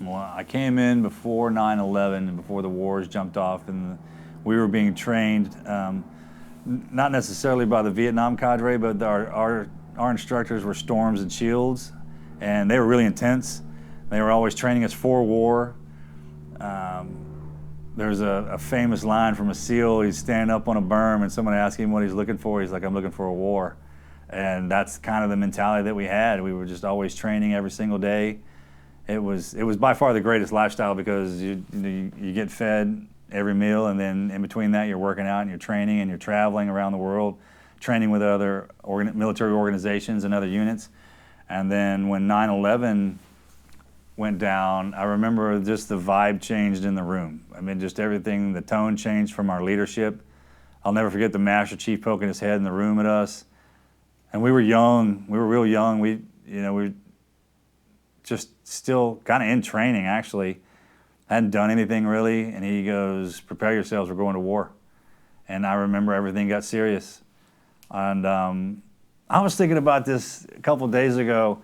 Well, I came in before 9/11 and before the wars jumped off, and we were being trained, not necessarily by the Vietnam cadre, but our instructors were Storms and Shields, and they were really intense. They were always training us for war. There's a famous line from a SEAL. He's standing up on a berm, and someone asked him what he's looking for. He's like, "I'm looking for a war." And that's kind of the mentality that we had. We were just always training every single day. It was by far the greatest lifestyle because you get fed every meal, and then in between that you're working out and you're training and you're traveling around the world, training with other military organizations and other units. And then when 9/11 went down, I remember just the vibe changed in the room. I mean, just everything, the tone changed from our leadership. I'll never forget the Master Chief poking his head in the room at us. And we were young, we were real young. We just still kind of in training, actually. Hadn't done anything really. And he goes, "Prepare yourselves, we're going to war." And I remember everything got serious. And I was thinking about this a couple days ago,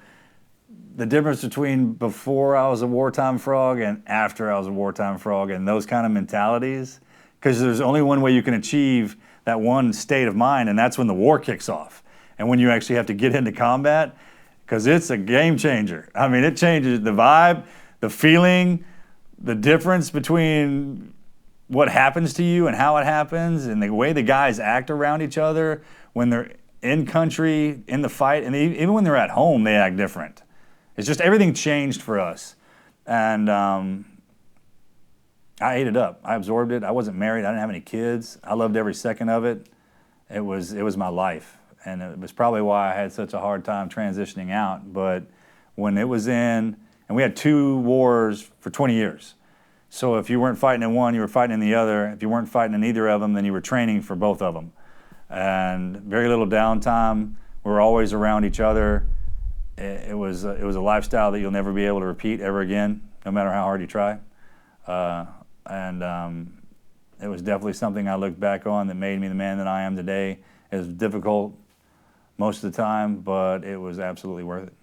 the difference between before I was a wartime frog and after I was a wartime frog, and those kind of mentalities. Because there's only one way you can achieve that one state of mind, and that's when the war kicks off. And when you actually have to get into combat, because it's a game changer. I mean, it changes the vibe, the feeling, the difference between what happens to you and how it happens, and the way the guys act around each other when they're in country, in the fight, and even when they're at home, they act different. It's just everything changed for us. And I ate it up. I absorbed it. I wasn't married. I didn't have any kids. I loved every second of it. It was my life. And it was probably why I had such a hard time transitioning out. But when it was in, and we had 2 wars for 20 years. So if you weren't fighting in one, you were fighting in the other. If you weren't fighting in either of them, then you were training for both of them. And very little downtime. We were always around each other. It was a lifestyle that you'll never be able to repeat ever again, no matter how hard you try. It was definitely something I look back on that made me the man that I am today. It was difficult most of the time, but it was absolutely worth it.